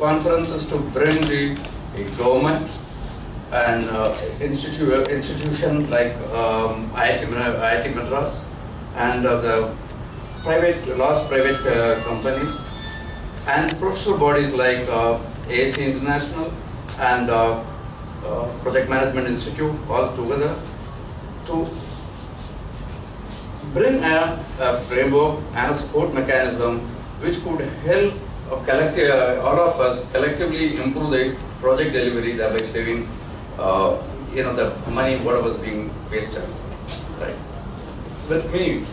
conference is to bring the government and institution like IIT Madras and the large private companies and professional bodies like AACE International and Project Management Institute all together to bring a framework and a support mechanism which could help all of us collectively improve the project delivery, thereby saving the money whatever was being wasted. Right. With me,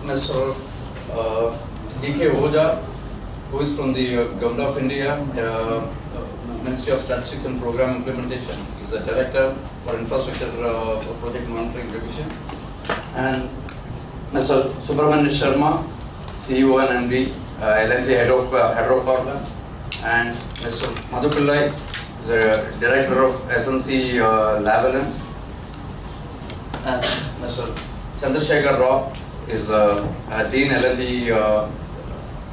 Mr. D.K. Oja, who is from the Government of India, Ministry of Statistics and Program Implementation. He is a Director for Infrastructure Project Monitoring Division. And Mr. Subramanian Sharma, CEO and MD, L&T Head of Hydrocarbon, and Mr. Madhu Pillai, the Director of SNC Lavalin, and Mr. Chandrasekhar Rao is Dean L&T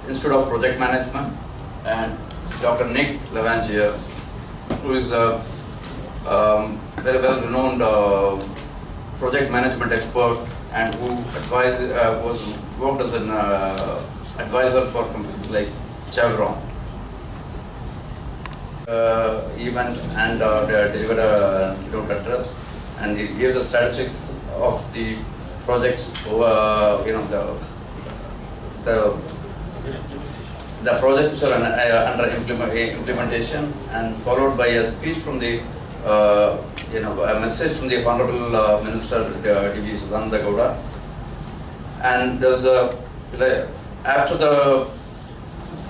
Institute of Project Management, and Dr. Nick Levangier, who is a very well-renowned project management expert and who worked as an advisor for companies like Chevron. Event and delivered a keynote address, and he gave the statistics of the projects over the projects which are under implementation, and followed by a speech from the a message from the Honorable Minister D.V. Sadananda Gowda. And there's after the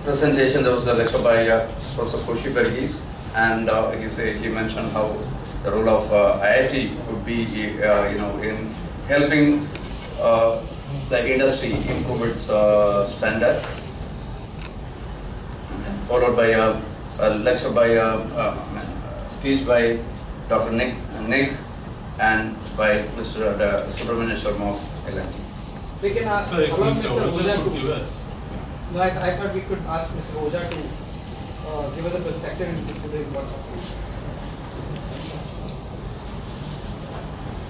presentation there was a lecture by Professor Koshi Verghese, and he mentioned how the role of IIT would be in helping the industry improve its standards. Followed by a lecture by speech by Dr. Nick and by Mr. Subramanian Sharma of L&T. So you can ask. So if Mr. Oja could give us. No, I thought we could ask Mr. Oja to give us a perspective into today's workshop.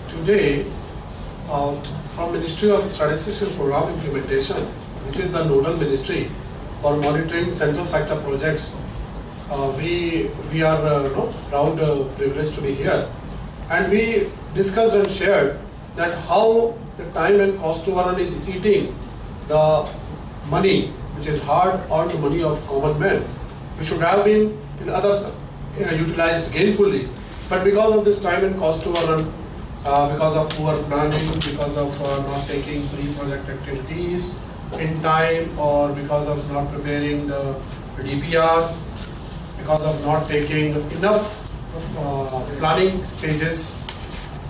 Today, from Ministry of Statistics and Program Implementation, which is the nodal ministry for monitoring central sector projects, we are proud, privileged to be here, and we discussed and shared that how the time and cost to earn is eating the money, which is hard-earned money of common men, which should have been in others utilized gainfully, but because of this time and cost to earn, because of poor planning, because of not taking pre-project activities in time, or because of not preparing the DPRs, because of not taking enough planning stages,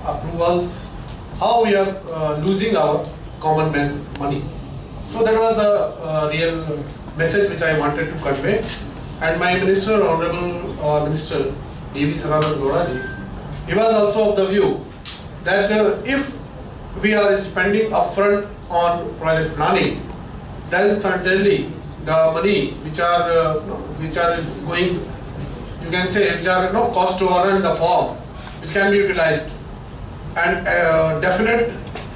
approvals, how we are losing our common man's money. So that was the real message which I wanted to convey. And my minister, Honorable Minister D.V. Sadananda Gowda ji, he was also of the view that if we are spending upfront on project planning, then certainly the money which are going, you can say, which are cost to earn in the form, which can be utilized, and a definite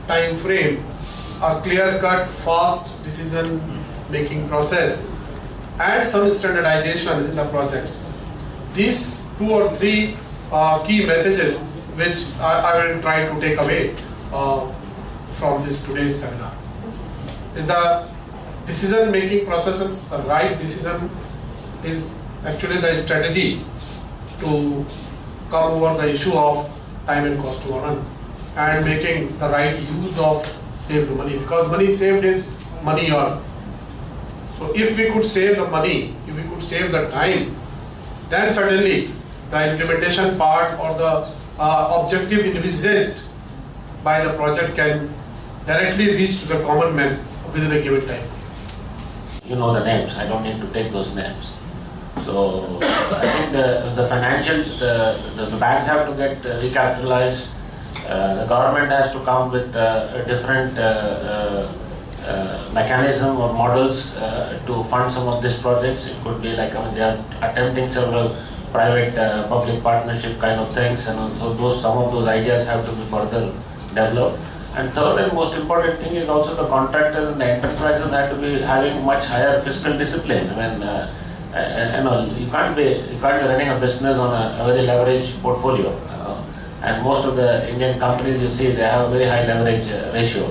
time frame, a clear-cut, fast decision-making process, and some standardization in the projects. These 2 or 3 key messages which I will try to take away from this today's seminar is the decision-making processes. The right decision is actually the strategy to come over the issue of time and cost to earn, and making the right use of saved money, because money saved is money earned. So if we could save the money, if we could save the time, then certainly the implementation part or the objective envisaged by the project can directly reach to the common man within a given time. You know the names, I don't need to take those names. So I think the financial, the banks have to get recapitalized. The government has to come with different mechanism or models to fund some of these projects. It could be like, I mean, they are attempting several private-public partnership kind of things, and so some of those ideas have to be further developed. And third and most important thing is also the contractors and the enterprises have to be having much higher fiscal discipline. I mean, you can't be running a business on a very leveraged portfolio. And most of the Indian companies, you see, they have a very high leverage ratio,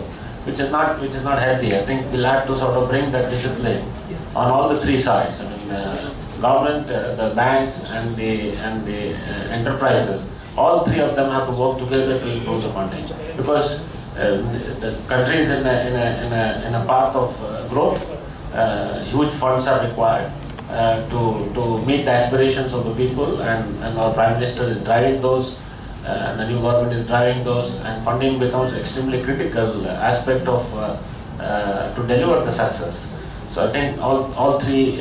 which is not healthy. I think we'll have to sort of bring that discipline on all the three sides. I mean, government, the banks, and the enterprises. All three of them have to work together to improve the funding, because the country is in a path of growth. Huge funds are required to meet the aspirations of the people, and our Prime Minister is driving those. The new government is driving those, and funding becomes extremely critical aspect of to deliver the success. So I think all three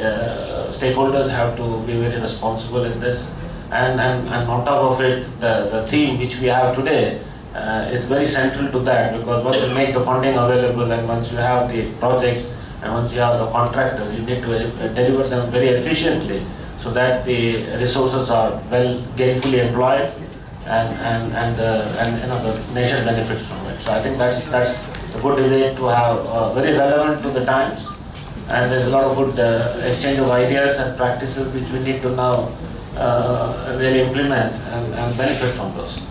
stakeholders have to be very responsible in this, and on top of it, the theme which we have today is very central to that, because once you make the funding available, and once you have the projects, and once you have the contractors, you need to deliver them very efficiently, so that the resources are well gainfully employed, and the nation benefits from it. So I think that's a good debate to have, very relevant to the times, and there's a lot of good exchange of ideas and practices which we need to now really implement and benefit from those.